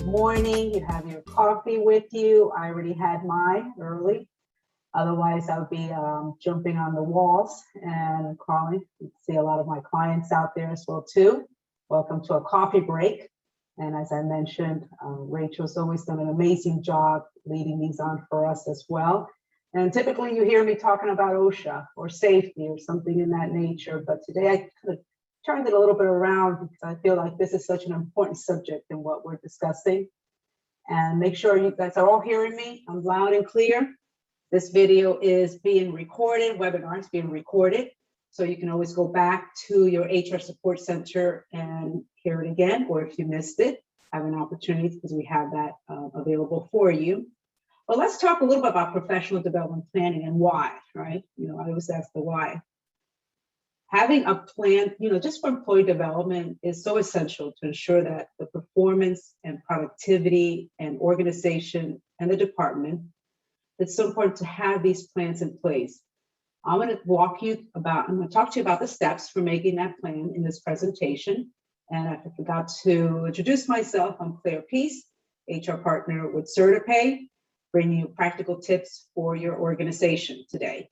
morning. You have your coffee with you. I already had mine early. Otherwise, I would be jumping on the walls and crawling. You see a lot of my clients out there as well too. Welcome to a coffee break. And as I mentioned, Rachel's always done an amazing job leading these on for us as well. And typically you hear me talking about OSHA or safety or something in that nature, but today I kind of turned it a little bit around because I feel like this is such an important subject in what we're discussing. And make sure you guys are all hearing me. I'm loud and clear. This video is being recorded, webinar is being recorded. So you can always go back to your HR support center and hear it again, or if you missed it, have an opportunity because we have that available for you. But let's talk a little bit about professional development planning and why, right? I always ask the why. Having a plan, just for employee development is so essential to ensure that the performance and productivity and organization and the department, it's so important to have these plans in place. I'm going to talk to you about the steps for making that plan in this presentation. And I forgot to introduce myself. I'm Clare, HR partner with CertiPay, bringing you practical tips for your organization today.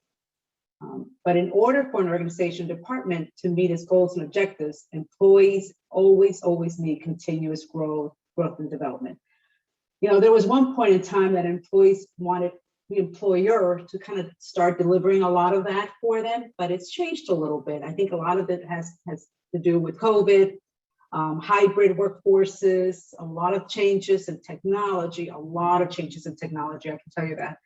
But in order for an organization department to meet its goals and objectives, employees always need continuous growth and development. There was one point in time that employees wanted the employer to kind of start delivering a lot of that for them, but it's changed a little bit. I think a lot of it has to do with COVID, hybrid workforces, a lot of changes in technology, I can tell you that.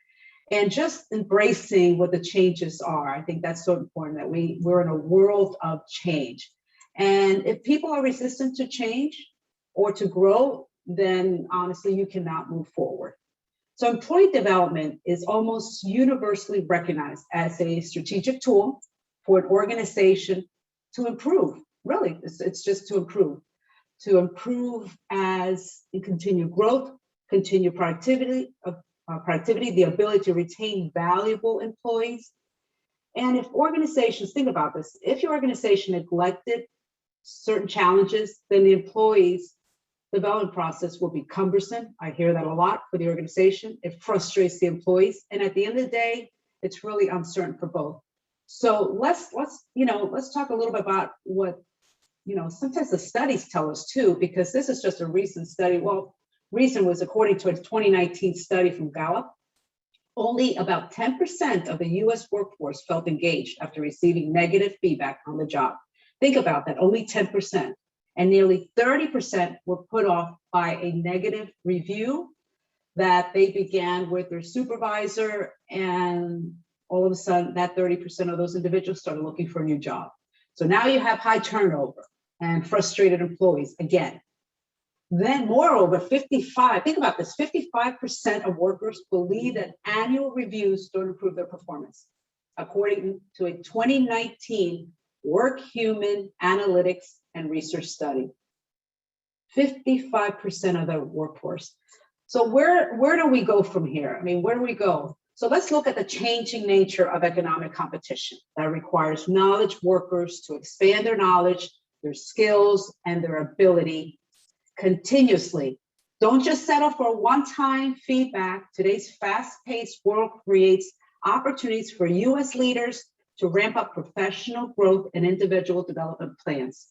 And just embracing what the changes are. I think that's so important that we're in a world of change. And if people are resistant to change or to grow, then honestly, you cannot move forward. So employee development is almost universally recognized as a strategic tool for an organization to improve. Really, it's just to improve as you continue growth, continue productivity, the ability to retain valuable employees. And if organizations, think about this, if your organization neglected certain challenges, then the employees' development process will be cumbersome. I hear that a lot for the organization. It frustrates the employees. And at the end of the day, it's really uncertain for both. So let's talk a little bit about what, sometimes the studies tell us too, because this is just a recent study. Well, recent was according to a 2019 study from Gallup. Only about 10% of the US workforce felt engaged after receiving negative feedback on the job. Think about that, only 10%. And nearly 30% were put off by a negative review that they began with their supervisor, and all of a sudden that 30% of those individuals started looking for a new job. So now you have high turnover and frustrated employees again. Then moreover, 55% of workers believe that annual reviews don't improve their performance, according to a 2019 Work Human Analytics and Research study. 55% of the workforce. So where do we go from here? Where do we go? So let's look at the changing nature of economic competition that requires knowledge workers to expand their knowledge, their skills, and their ability continuously. Don't just settle for one-time feedback. Today's fast-paced world creates opportunities for you as leaders to ramp up professional growth and individual development plans.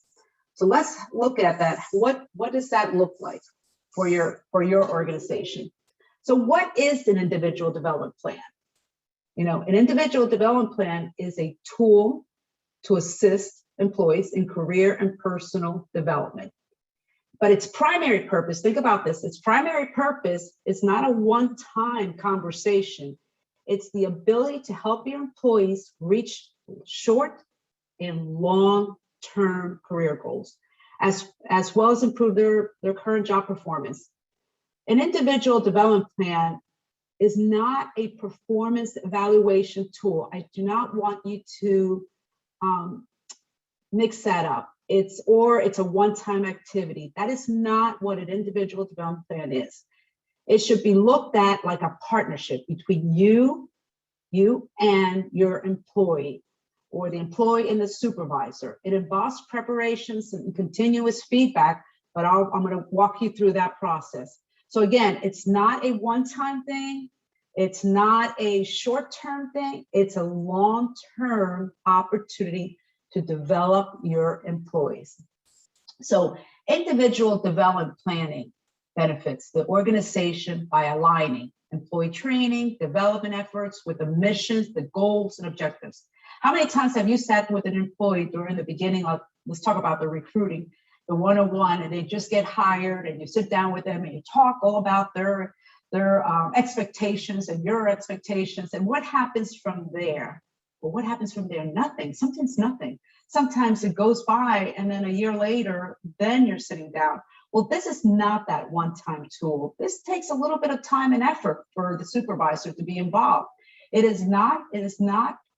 So let's look at that. What does that look like for your organization? So what is an individual development plan? An individual development plan is a tool to assist employees in career and personal development. But its primary purpose, think about this, its primary purpose is not a one-time conversation. It's the ability to help your employees reach short and long-term career goals, as well as improve their current job performance. An individual development plan is not a performance evaluation tool. I do not want you to mix that up. It's a one-time activity. That is not what an individual development plan is. It should be looked at like a partnership between you and your employee, or the employee and the supervisor. It involves preparations and continuous feedback, but I'm going to walk you through that process. So again, it's not a one-time thing. It's not a short-term thing. It's a long-term opportunity to develop your employees. So individual development planning benefits the organization by aligning employee training, development efforts with the missions, the goals, and objectives. How many times have you sat with an employee during the beginning of, let's talk about the recruiting, the 101, and they just get hired, and you sit down with them and you talk all about their expectations and your expectations, and what happens from there? Well, what happens from there? Nothing. Sometimes nothing. Sometimes it goes by, and then a year later, then you're sitting down. Well, this is not that one-time tool. This takes a little bit of time and effort for the supervisor to be involved. It is not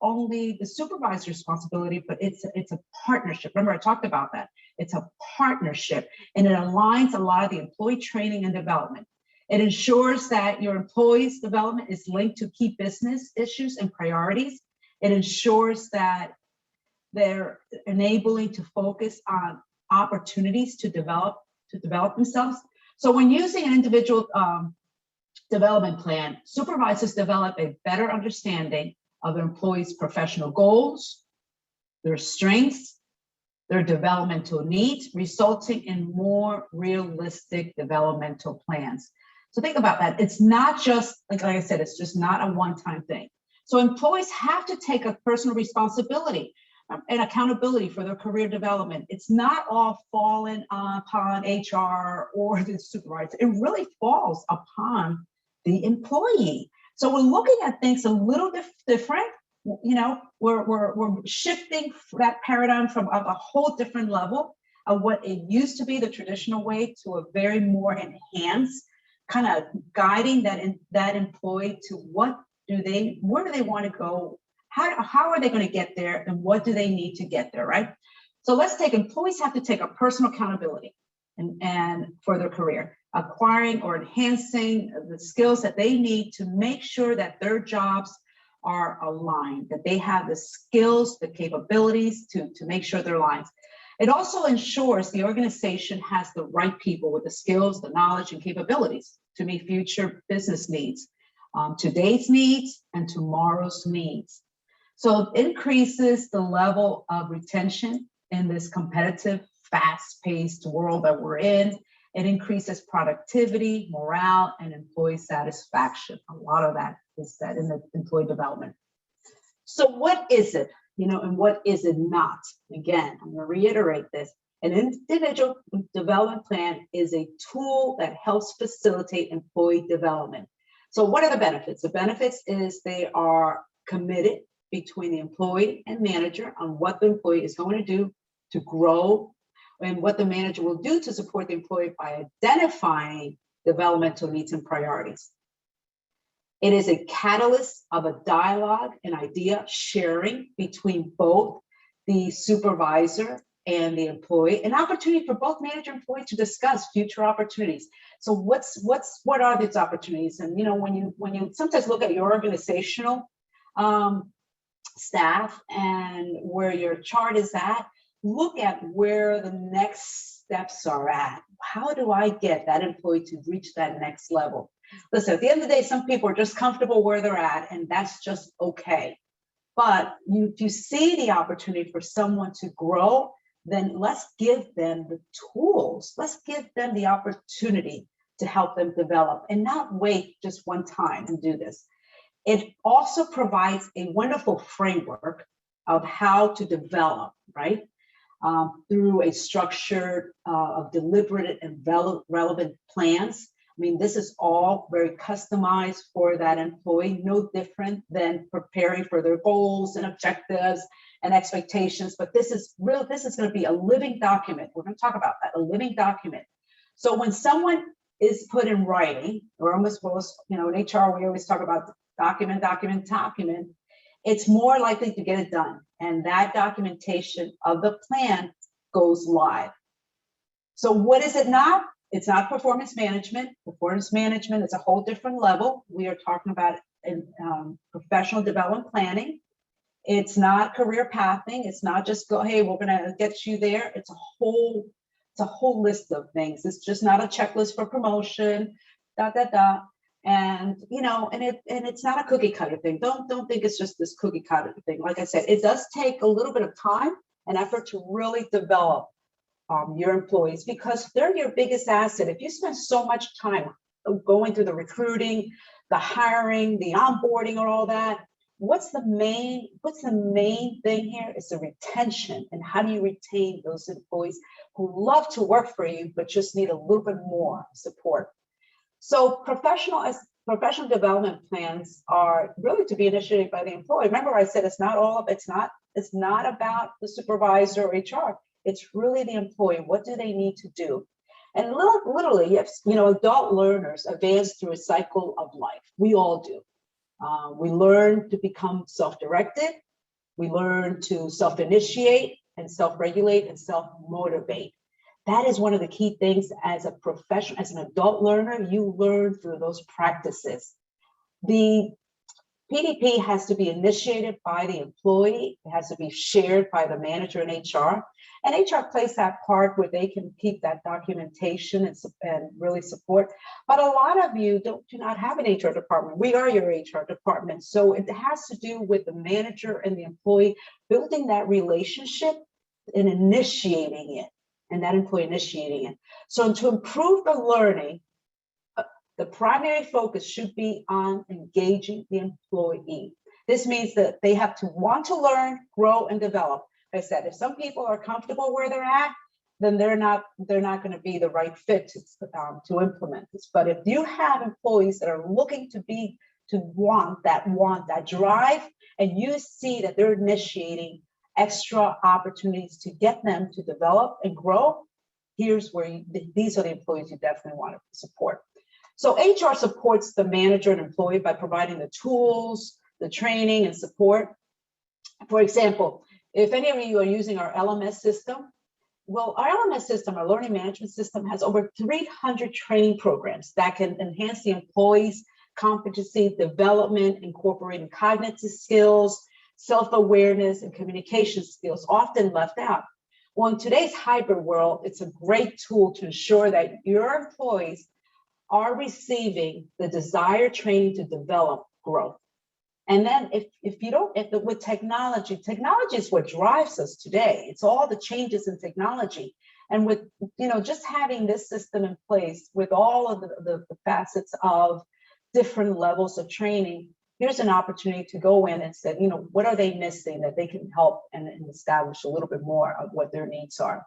only the supervisor's responsibility, but it's a partnership. Remember, I talked about that. It's a partnership, and it aligns a lot of the employee training and development. It ensures that your employees' development is linked to key business issues and priorities. It ensures that they're enabling to focus on opportunities to develop themselves. So when using an individual development plan, supervisors develop a better understanding of their employees' professional goals, their strengths, their developmental needs, resulting in more realistic developmental plans. So think about that. It's not just, like I said, it's just not a one-time thing. So employees have to take a personal responsibility and accountability for their career development. It's not all fallen upon HR or the supervisor. It really falls upon the employee. So we're looking at things a little different. You know, we're shifting that paradigm from a whole different level of what it used to be, the traditional way, to a very more enhanced kind of guiding that employee to where do they want to go? How are they going to get there, and what do they need to get there, right? So let's take employees have to take a personal accountability and for their career, acquiring or enhancing the skills that they need to make sure that their jobs are aligned, that they have the skills, the capabilities to make sure they're aligned. It also ensures the organization has the right people with the skills, the knowledge, and capabilities to meet future business needs, today's needs, and tomorrow's needs. So it increases the level of retention in this competitive, fast-paced world that we're in. It increases productivity, morale, and employee satisfaction. A lot of that is that in the employee development. So what is it, and what is it not? Again, I'm going to reiterate this. An individual development plan is a tool that helps facilitate employee development. So what are the benefits? The benefits is they are committed between the employee and manager on what the employee is going to do to grow, and what the manager will do to support the employee by identifying developmental needs and priorities. It is a catalyst of a dialogue and idea sharing between both the supervisor and the employee, an opportunity for both manager and employee to discuss future opportunities. So what are these opportunities? And when you sometimes look at your organizational staff and where your chart is at, look at where the next steps are at. How do I get that employee to reach that next level? Listen, at the end of the day, some people are just comfortable where they're at, and that's just okay. But if you see the opportunity for someone to grow, then let's give them the tools. Let's give them the opportunity to help them develop and not wait just one time and do this. It also provides a wonderful framework of how to develop, right? Through a structured of deliberate and relevant plans. I mean, this is all very customized for that employee, no different than preparing for their goals and objectives and expectations. But this is going to be a living document. We're going to talk about that, a living document. So when someone is put in writing, or almost, in HR, we always talk about document. It's more likely to get it done. And that documentation of the plan goes live. So what is it not? It's not performance management. Performance management is a whole different level. We are talking about professional development planning. It's not career pathing. It's not just go, hey, we're gonna get you there. It's a whole list of things. It's just not a checklist for promotion, da, da, da. And, you know, and it's not a cookie cutter thing. Don't think it's just this cookie cutter thing. Like I said, it does take a little bit of time and effort to really develop your employees, because they're your biggest asset. If you spend so much time going through the recruiting, the hiring, the onboarding, or all that, what's the main thing here is the retention. And how do you retain those employees who love to work for you but just need a little bit more support? So professional development plans are really to be initiated by the employee. Remember, I said it's not about the supervisor or HR. It's really the employee. What do they need to do? And literally, you know, adult learners advance through a cycle of life. We all do. We learn to become self-directed. We learn to self-initiate and self-regulate and self-motivate. That is one of the key things as a professional, as an adult learner, you learn through those practices. The PDP has to be initiated by the employee. It has to be shared by the manager and HR. And HR plays that part where they can keep that documentation and really support. But a lot of you do not have an HR department. We are your HR department. So it has to do with the manager and the employee building that relationship and initiating it, and that employee initiating it. So to improve the learning, the primary focus should be on engaging the employee. This means that they have to want to learn, grow, and develop. Like I said, if some people are comfortable where they're at, then they're not going to be the right fit to implement this. But if you have employees that are looking to want that drive, and you see that they're initiating extra opportunities to get them to develop and grow, here's where these are the employees you definitely want to support. So HR supports the manager and employee by providing the tools, the training, and support. For example, if any of you are using our LMS system, well, our LMS system, our learning management system, has over 300 training programs that can enhance the employee's competency development, incorporating cognitive skills, self-awareness, and communication skills, often left out. Well, in today's hybrid world, it's a great tool to ensure that your employees are receiving the desired training to develop growth. And then with technology is what drives us today. It's all the changes in technology. And with, you know, just having this system in place with all of the facets of different levels of training, here's an opportunity to go in and say, you know, what are they missing that they can help and establish a little bit more of what their needs are.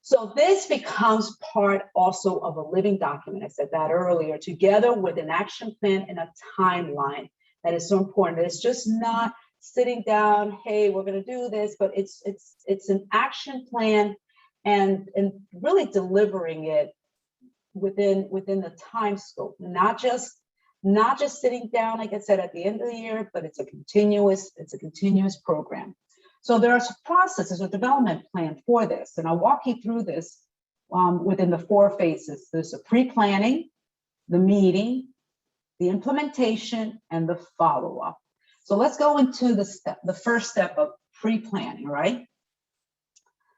So this becomes part also of a living document. I said that earlier, together with an action plan and a timeline. That is so important. It's just not sitting down, hey, we're going to do this, but it's an action plan and really delivering it within the time scope, not just sitting down, like I said, at the end of the year, but it's a continuous program. So there are processes or development plan for this, and I'll walk you through this within the 4 phases. There's a pre-planning, the meeting, the implementation, and the follow-up. So let's go into the first step of pre-planning, right?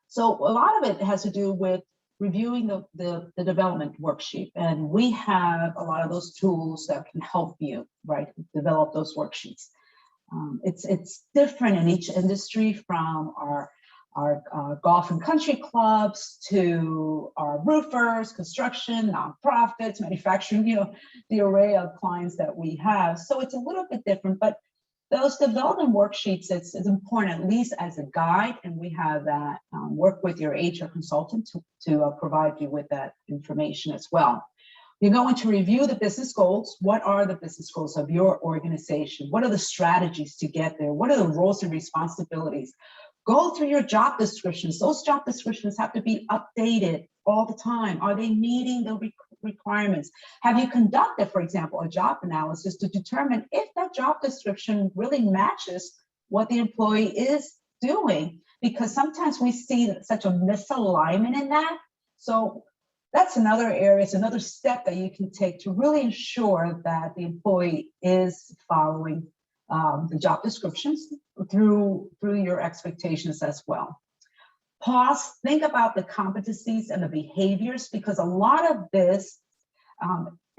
So a lot of it has to do with reviewing the development worksheet, and we have a lot of those tools that can help you, right, develop those worksheets. It's different in each industry, from our golf and country clubs to our roofers, construction, nonprofits, manufacturing, you know, the array of clients that we have. So it's a little bit different, but those development worksheets, it's important, at least as a guide, and we have that, work with your HR consultant to provide you with that information as well. You're going to review the business goals. What are the business goals of your organization? What are the strategies to get there? What are the roles and responsibilities? Go through your job descriptions. Those job descriptions have to be updated all the time. Are they meeting the requirements? Have you conducted, for example, a job analysis to determine if that job description really matches what the employee is doing? Because sometimes we see such a misalignment in that. So that's another area, it's another step that you can take to really ensure that the employee is following the job descriptions through your expectations as well. Pause, think about the competencies and the behaviors, because a lot of this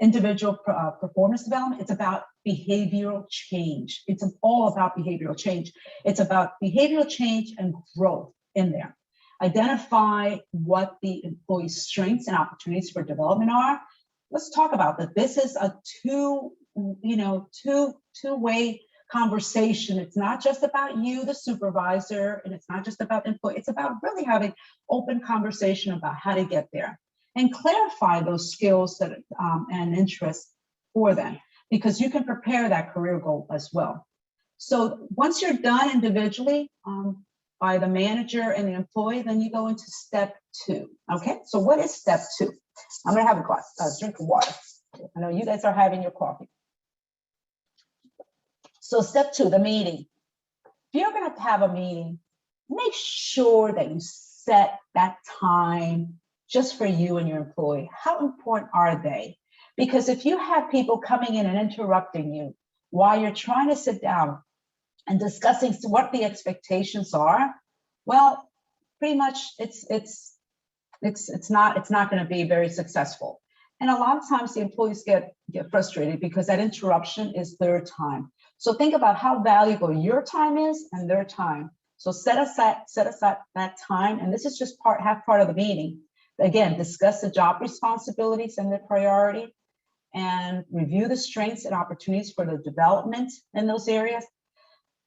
individual performance development. It's about behavioral change. It's all about behavioral change. It's about behavioral change and growth in there. Identify what the employee's strengths and opportunities for development are. Let's talk about that. This is a two-way conversation. It's not just about you, the supervisor, and it's not just about employee. It's about really having open conversation about how to get there and clarify those skills that and interests for them, because you can prepare that career goal as well. So once you're done individually by the manager and the employee, then you go into step 2. Okay, so what is step 2? I'm gonna have a drink of water. I know you guys are having your coffee. So step 2, the meeting. If you're gonna have a meeting, make sure that you set that time just for you and your employee. How important are they? Because if you have people coming in and interrupting you while you're trying to sit down and discussing what the expectations are, well, pretty much it's not going to be very successful. And a lot of times the employees get frustrated because that interruption is their time. So think about how valuable your time is and their time. So set aside that time, and this is just half part of the meeting. Again, discuss the job responsibilities and the priority, and review the strengths and opportunities for the development in those areas.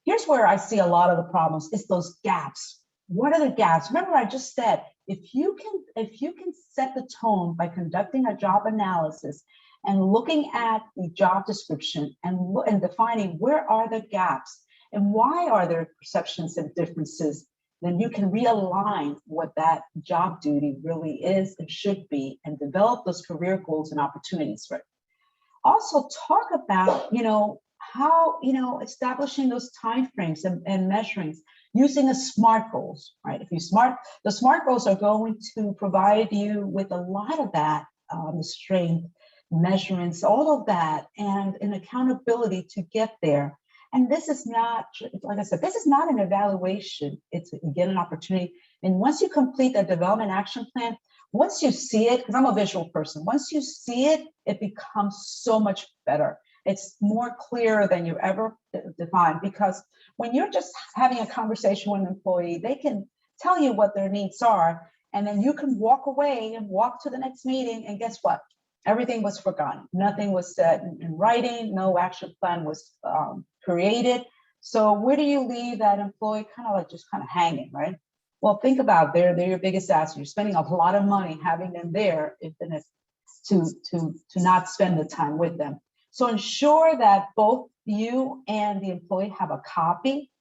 Here's where I see a lot of the problems is those gaps. What are the gaps? Remember, I just said, if you can set the tone by conducting a job analysis and looking at the job description and defining where are the gaps and why are there perceptions and differences, then you can realign what that job duty really is and should be and develop those career goals and opportunities for it. Also talk about, how, establishing those timeframes and measurings using the SMART goals, right? The SMART goals are going to provide you with a lot of that, the strength, measurements, all of that, and an accountability to get there. And this is not, like I said, this is not an evaluation. It's, again, an opportunity. And once you complete that development action plan, once you see it, because I'm a visual person, once you see it, it becomes so much better. It's more clear than you ever defined, because when you're just having a conversation with an employee, they can tell you what their needs are, and then you can walk away and walk to the next meeting, and guess what? Everything was forgotten. Nothing was said in writing. No action plan was created. So where do you leave that employee kind of hanging, right? Well, think about they're your biggest asset. You're spending a lot of money having them there to not spend the time with them. So ensure that both you and the employee have a copy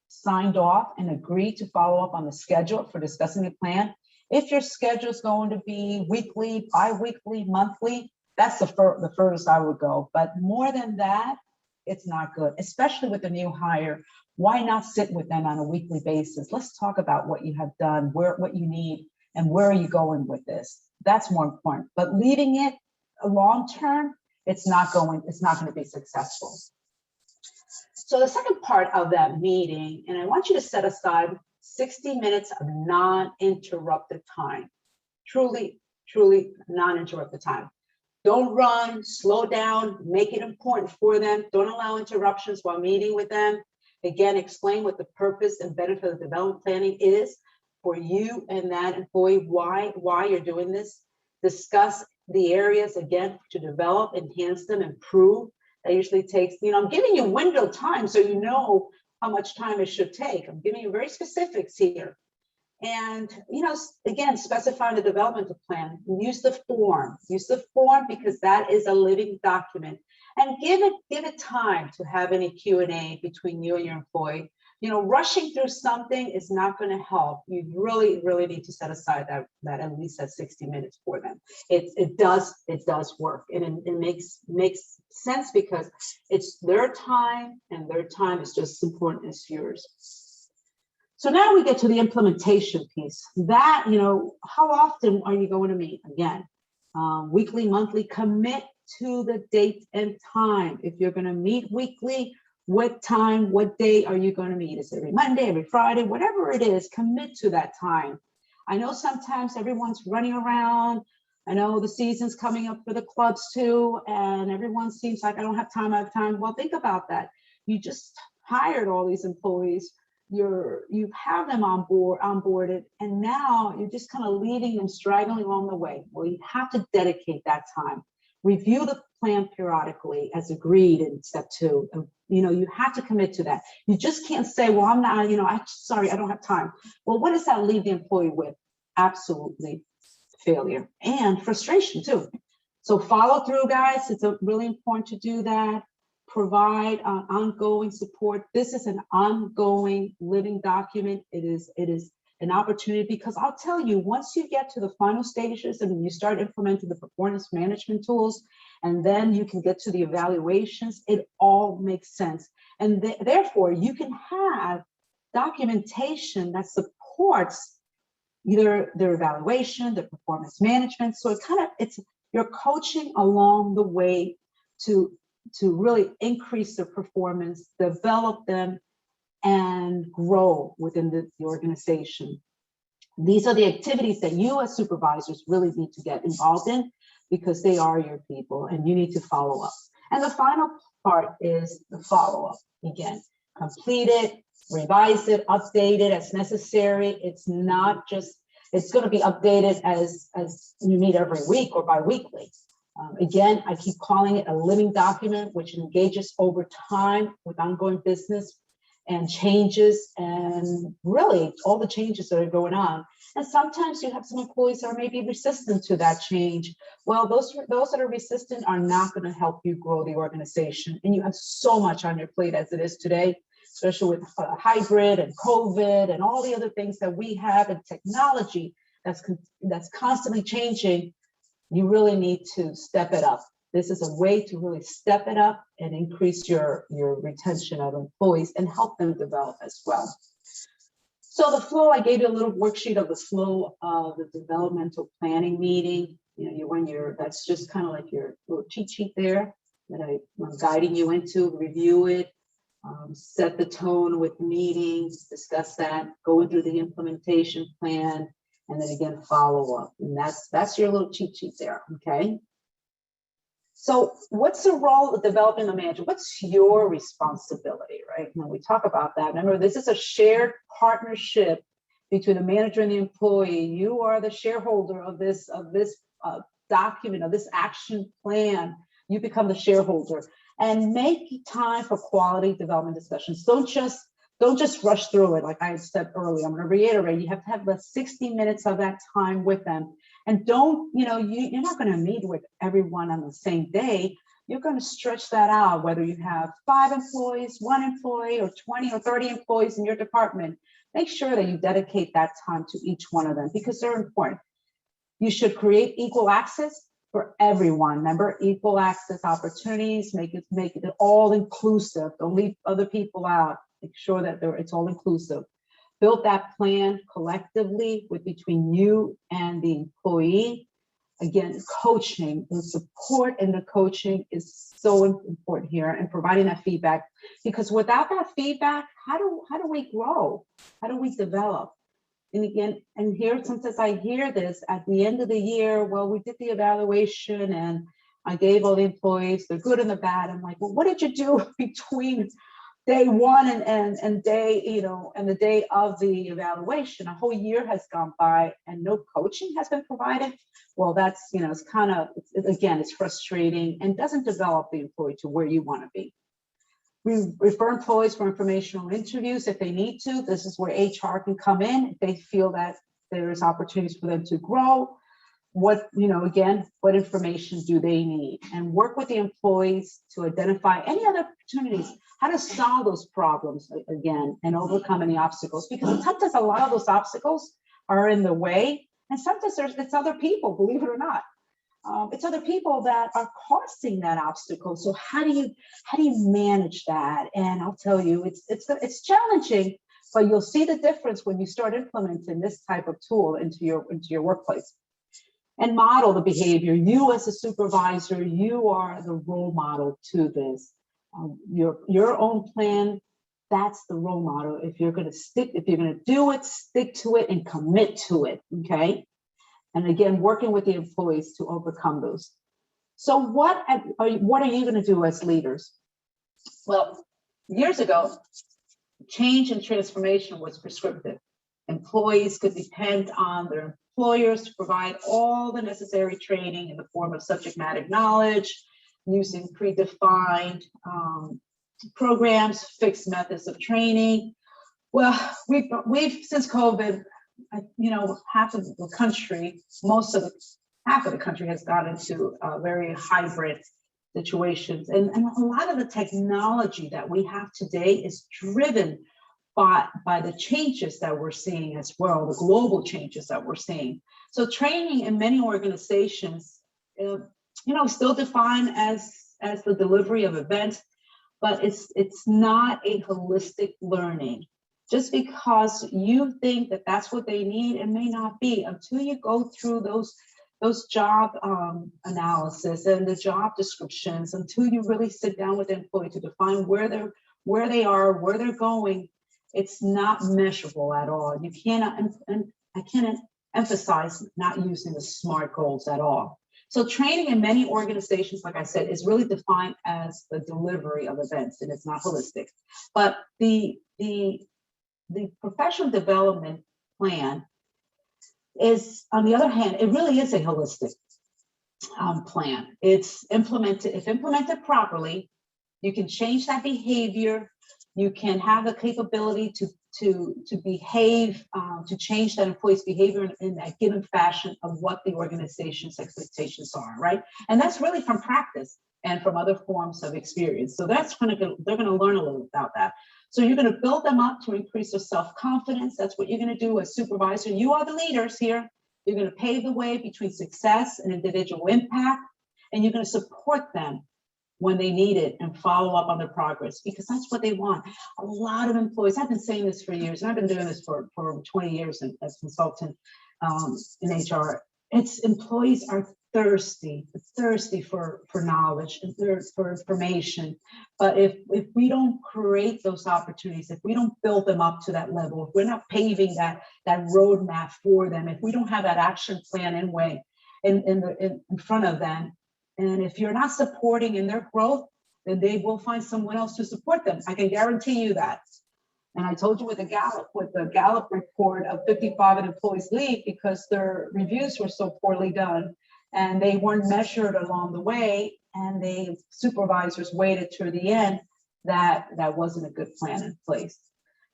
signed off and agree to follow up on the schedule for discussing the plan. If your schedule is going to be weekly, bi-weekly, monthly, that's the furthest I would go. But more than that, it's not good, especially with the new hire. Why not sit with them on a weekly basis? Let's talk about what you have done, what you need, and where are you going with this? That's more important. But leaving it long term, it's not going to be successful. So the second part of that meeting, and I want you to set aside 60 minutes of non-interrupted time. Truly non-interrupted time. Don't run, slow down, make it important for them. Don't allow interruptions while meeting with them. Again, explain what the purpose and benefit of development planning is for you and that employee, why you're doing this. Discuss the areas, again, to develop, enhance them, improve. That usually takes, I'm giving you window time so you know how much time it should take. I'm giving you very specifics here. And, again, specifying the developmental plan. Use the form because that is a living document. And give it time to have any Q&A between you and your employee. Rushing through something is not going to help. You really need to set aside that at least that 60 minutes for them. It does work, and it makes sense because it's their time, and their time is just as important as yours. So now we get to the implementation piece. That, how often are you going to meet? Again, weekly, monthly, commit to the date and time. If you're going to meet weekly, what time, what day are you going to meet? Is it every Monday, every Friday, whatever it is, commit to that time. I know sometimes everyone's running around, I know the season's coming up for the clubs too, and everyone seems like I don't have time, I have time. Well, think about that. You just hired all these employees. You have them onboarded, and now you're just kind of leaving them straggling along the way. Well, you have to dedicate that time. Review the plan periodically as agreed in step 2. You have to commit to that. You just can't say, well, I'm not, sorry, I don't have time. Well, what does that leave the employee with? Absolutely failure and frustration too. So follow through, guys. It's really important to do that. Provide ongoing support. This is an ongoing living document. It is an opportunity, because I'll tell you, once you get to the final stages and you start implementing the performance management tools, and then you can get to the evaluations, it all makes sense. And therefore, you can have documentation that supports either their evaluation, their performance management. So you're coaching along the way to really increase their performance, develop them, and grow within the organization. These are the activities that you as supervisors really need to get involved in, because they are your people and you need to follow up. And the final part is the follow-up. Again, complete it, revise it, update it as necessary. It's not just, it's going to be updated as you meet every week or bi-weekly. Again, I keep calling it a living document, which engages over time with ongoing business and changes, and really all the changes that are going on. And sometimes you have some employees that are maybe resistant to that change. Well, those that are resistant are not going to help you grow the organization. And you have so much on your plate as it is today, especially with hybrid and COVID and all the other things that we have, and technology that's constantly changing. You really need to step it up. This is a way to really step it up and increase your retention of employees and help them develop as well. So the flow, I gave you a little worksheet of the flow of the developmental planning meeting. That's just kind of like your little cheat sheet there that I'm guiding you into. Review it, set the tone with meetings, discuss that, going through the implementation plan, and then again, follow up. And that's your little cheat sheet there, okay? So what's the role of developing a manager? What's your responsibility, right? When we talk about that, remember, this is a shared partnership between the manager and the employee. You are the shareholder of this document, of this action plan. You become the shareholder, and make time for quality development discussions. Don't just rush through it. Like I said earlier, I'm going to reiterate, you have to have the 60 minutes of that time with them. And you're not going to meet with everyone on the same day. You're going to stretch that out, whether you have 5 employees, 1 employee, or 20 or 30 employees in your department. Make sure that you dedicate that time to each one of them, because they're important. You should create equal access for everyone. Remember, equal access opportunities, make it all inclusive. Don't leave other people out. Make sure that it's all inclusive. Build that plan collectively between you and the employee. Again, coaching and support in the coaching is so important here, and providing that feedback, because without that feedback, how do we grow? How do we develop? And again, and here, sometimes I hear this at the end of the year, well, we did the evaluation and I gave all the employees the good and the bad. I'm like, well, what did you do between day 1 and day, and the day of the evaluation? A whole year has gone by and no coaching has been provided. Well, that's, it's kind of, again, it's frustrating and doesn't develop the employee to where you want to be. We refer employees for informational interviews if they need to. This is where HR can come in if they feel that there's opportunities for them to grow. What information do they need? And work with the employees to identify any other opportunities, how to solve those problems again, and overcome any obstacles. Because sometimes a lot of those obstacles are in the way, and sometimes it's other people, believe it or not. It's other people that are causing that obstacle. So how do you manage that? And I'll tell you, it's challenging, but you'll see the difference when you start implementing this type of tool into your workplace. And model the behavior. You as a supervisor, you are the role model to this. Your own plan, that's the role model. If you're going to do it, stick to it and commit to it, okay? And again, working with the employees to overcome those. So what are you going to do as leaders? Well, years ago, change and transformation was prescriptive. Employees could depend on their employers to provide all the necessary training in the form of subject matter knowledge, using predefined programs, fixed methods of training. Well, we've since COVID, half of the country, half of the country has gone into very hybrid situations. And a lot of the technology that we have today is driven by the changes that we're seeing as well, the global changes that we're seeing. So training in many organizations, still defined as the delivery of events, but it's not a holistic learning. Just because you think that that's what they need, it may not be until you go through those job analysis and the job descriptions, until you really sit down with the employee to define where they are, where they're going. It's not measurable at all. You cannot, and I can't emphasize not using the SMART goals at all. So training in many organizations, like I said, is really defined as the delivery of events, and it's not holistic. But the professional development plan is, on the other hand, it really is a holistic plan. It's implemented, if implemented properly, you can change that behavior. You can have the capability to behave, to change that employee's behavior in that given fashion of what the organization's expectations are, right? And that's really from practice and from other forms of experience. So they're going to learn a little about that. So you're going to build them up to increase their self-confidence. That's what you're going to do as supervisor. You are the leaders here. You're going to pave the way between success and individual impact, and you're going to support them when they need it and follow up on their progress, because that's what they want. A lot of employees, I've been saying this for years, and I've been doing this for 20 years as consultant in HR. Employees are thirsty for knowledge and for information. But if we don't create those opportunities, if we don't build them up to that level, if we're not paving that roadmap for them, if we don't have that action plan in front of them, and if you're not supporting in their growth, then they will find someone else to support them. I can guarantee you that. And I told you with the Gallup report of 55 employees leave because their reviews were so poorly done and they weren't measured along the way, and the supervisors waited to the end, that wasn't a good plan in place.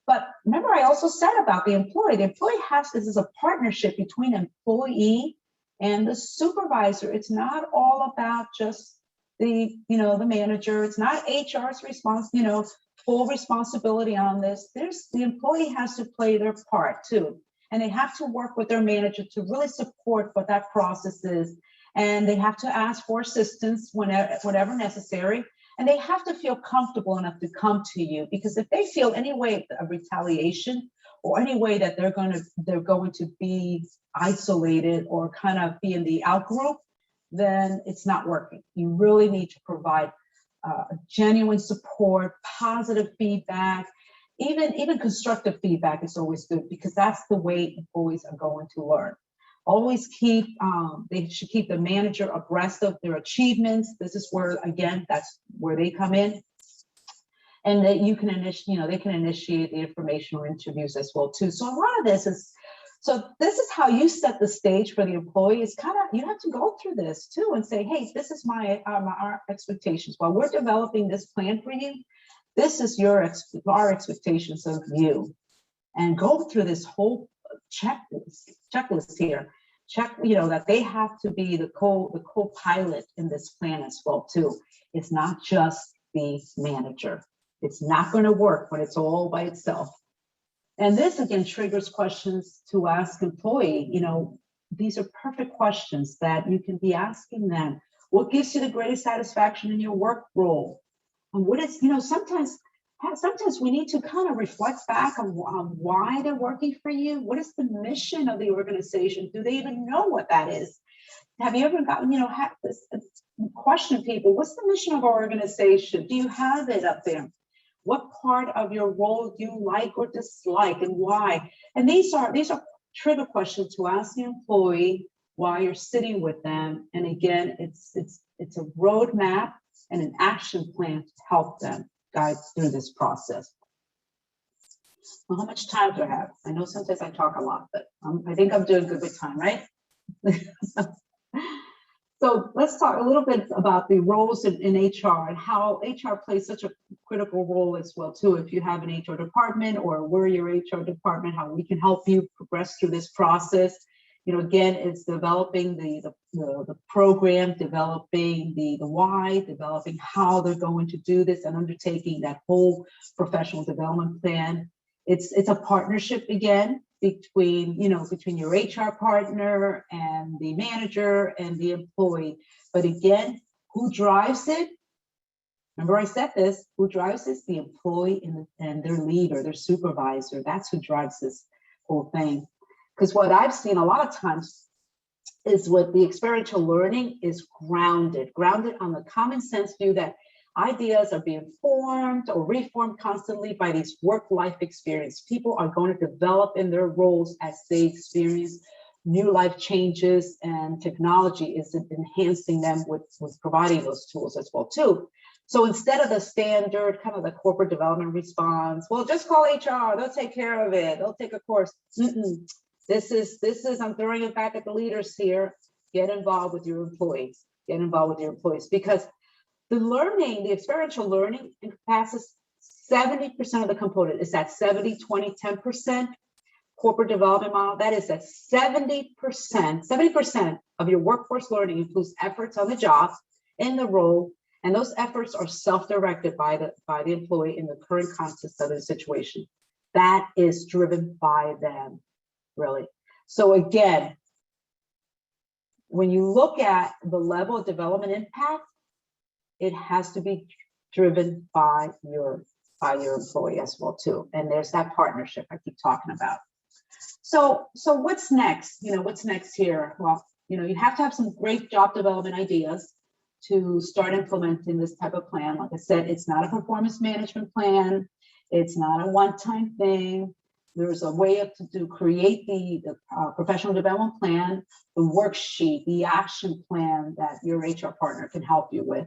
But remember, I also said about the employee. The employee this is a partnership between employee and the supervisor. It's not all about just the manager. It's not HR's full responsibility on this. The employee has to play their part too. And they have to work with their manager to really support what that process is. And they have to ask for assistance whenever necessary. And they have to feel comfortable enough to come to you, because if they feel any way of retaliation or any way that they're going to be isolated or kind of be in the out group, then it's not working. You really need to provide genuine support, positive feedback, even constructive feedback is always good, because that's the way employees are going to learn. Always they should keep the manager abreast of their achievements. This is where, again, that's where they come in. And that you can they can initiate the informational interviews as well too. So a lot of this is how you set the stage for the employee. Is you have to go through this too and say, hey, this is our expectations. While we're developing this plan for you, this is our expectations of you, and go through this whole checklist here. Check, that they have to be the co-pilot in this plan as well too. It's not just the manager. It's not going to work when it's all by itself. And this again triggers questions to ask employee. These are perfect questions that you can be asking them. What gives you the greatest satisfaction in your work role? And what is, sometimes we need to kind of reflect back on why they're working for you. What is the mission of the organization? Do they even know what that is? Have you ever gotten, question people, what's the mission of our organization? Do you have it up there? What part of your role do you like or dislike, and why? And these are trigger questions to ask the employee while you're sitting with them. And again, it's a roadmap and an action plan to help them guide through this process. Well, how much time do I have? I know sometimes I talk a lot, but I think I'm doing good with time, right? So let's talk a little bit about the roles in HR and how HR plays such a critical role as well too. If you have an HR department or we're your HR department, how we can help you progress through this process. You know, again, it's developing the program, developing the why, developing how they're going to do this, and undertaking that whole professional development plan. It's a partnership again between your HR partner and the manager and the employee. But again, who drives it? Remember I said this, who drives this? The employee and their leader, their supervisor. That's who drives this whole thing. Because what I've seen a lot of times is what the experiential learning is grounded on the common sense view that ideas are being formed or reformed constantly by these work-life experience. People are going to develop in their roles as they experience new life changes, and technology is enhancing them with providing those tools as well too. So instead of the standard kind of the corporate development response, well, just call HR, they'll take care of it, they'll take a course. This is, I'm throwing it back at the leaders here. Get involved with your employees. Get involved with your employees, because the learning, the experiential learning encompasses 70% of the component. It's that 70, 20, 10% corporate development model. That is that 70% of your workforce learning includes efforts on the job, in the role, and those efforts are self-directed by the employee in the current context of the situation. That is driven by them, really. So again, when you look at the level of development impact, it has to be driven by your employee as well too. And there's that partnership I keep talking about. So what's next? What's next here? Well, you have to have some great job development ideas to start implementing this type of plan. Like I said, it's not a performance management plan. It's not a one-time thing. There's a way to create the professional development plan, the worksheet, the action plan that your HR partner can help you with,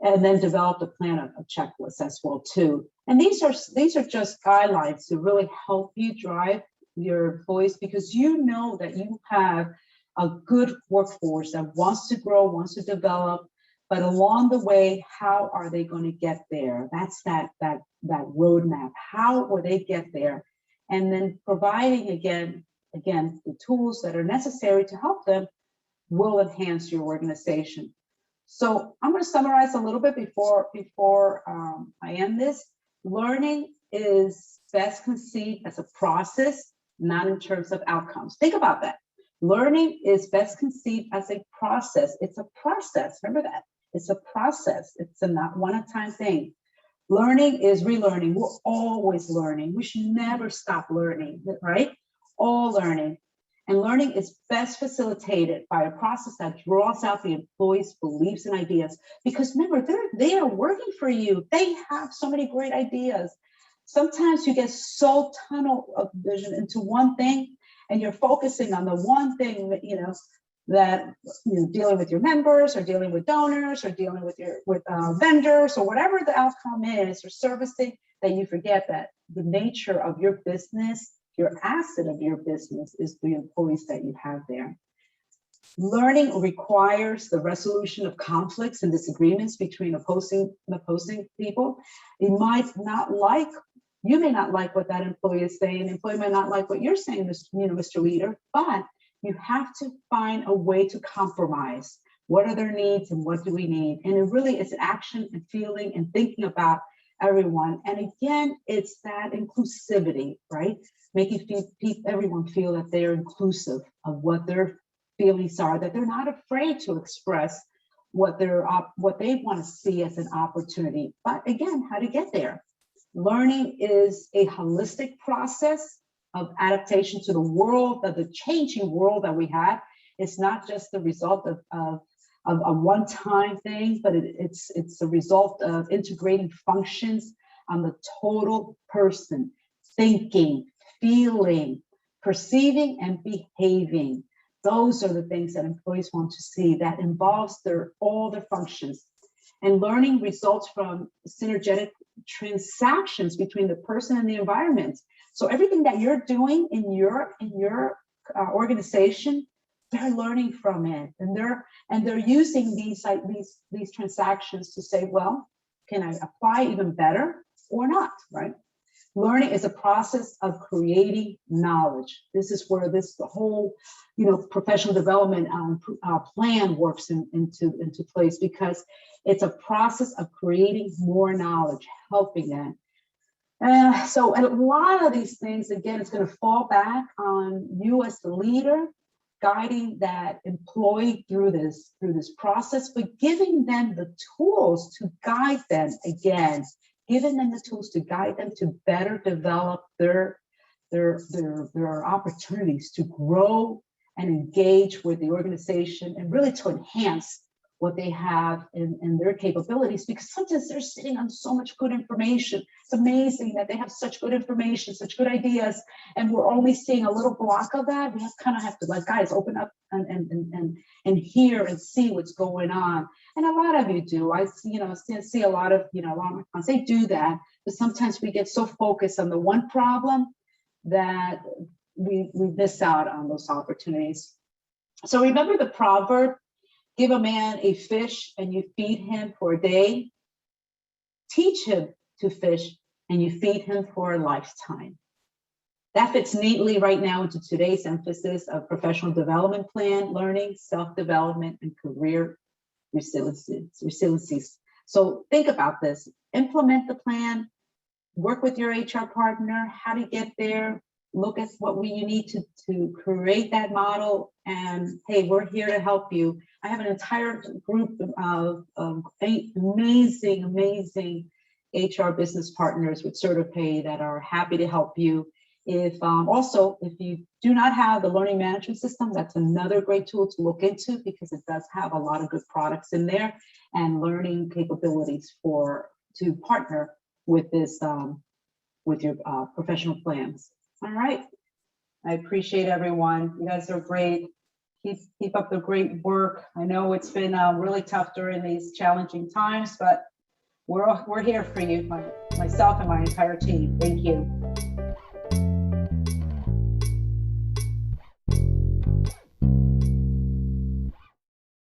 and then develop the plan of checklists as well too. And these are just guidelines to really help you drive your employees, because you know that you have a good workforce that wants to grow, wants to develop, but along the way, how are they going to get there? That's that roadmap. How will they get there? And then providing again the tools that are necessary to help them will enhance your organization. So I'm going to summarize a little bit before I end this. Learning is best conceived as a process, not in terms of outcomes. Think about that. Learning is best conceived as a process. It's a process. Remember that. It's a process. It's a not one-time thing. Learning is relearning. We're always learning. We should never stop learning, right? All learning. And learning is best facilitated by a process that draws out the employees' beliefs and ideas. Because remember, they're there working for you. They have so many great ideas. Sometimes you get so tunnel of vision into one thing, and you're focusing on the one thing that, dealing with your members or dealing with donors or dealing with vendors or whatever the outcome is, or servicing, that you forget that the nature of your business, your asset of your business, is the employees that you have there. Learning requires the resolution of conflicts and disagreements between opposing people. You may not like what that employee is saying. The employee might not like what you're saying, Mr. Leader, but you have to find a way to compromise. What are their needs and what do we need? And it really is action and feeling and thinking about everyone. And again, it's that inclusivity, right? Making everyone feel that they're inclusive of what their feelings are, that they're not afraid to express what they want to see as an opportunity. But again, how to get there? Learning is a holistic process of adaptation to the world, of the changing world that we have. It's not just the result of a one-time thing, but it's the result of integrating functions on the total person, thinking, feeling, perceiving, and behaving. Those are the things that employees want to see, that involves all their functions. And learning results from synergetic transactions between the person and the environment. So everything that you're doing in your organization, they're learning from it, and they're using these transactions to say, well, can I apply even better or not, right? Learning is a process of creating knowledge. This is where the whole, professional development plan works into place, because it's a process of creating more knowledge, helping them. So a lot of these things, again, it's going to fall back on you as the leader, guiding that employee through this process, but giving them the tools to guide them, again, giving them the tools to guide them to better develop their opportunities to grow and engage with the organization, and really to enhance what they have in their capabilities, because sometimes they're sitting on so much good information. It's amazing that they have such good information, such good ideas, and we're only seeing a little block of that. We kind of have to, like, guys, open up and hear and see what's going on. And a lot of you do. I see a lot of a lot of my clients, they do that, but sometimes we get so focused on the one problem that we miss out on those opportunities. So remember the proverb, give a man a fish and you feed him for a day. Teach him to fish and you feed him for a lifetime. That fits neatly right now into today's emphasis of professional development plan, learning, self-development, and career resiliencies. So think about this, implement the plan, work with your HR partner, how to get there, look at what you need to create that model, and hey, we're here to help you. I have an entire group of amazing HR business partners with CertiPay that are happy to help you. If you do not have the learning management system, that's another great tool to look into, because it does have a lot of good products in there and learning capabilities to partner with this with your professional plans. All right, I appreciate everyone. You guys are great. Keep up the great work. I know it's been really tough during these challenging times, but we're here for you, myself and my entire team. Thank you.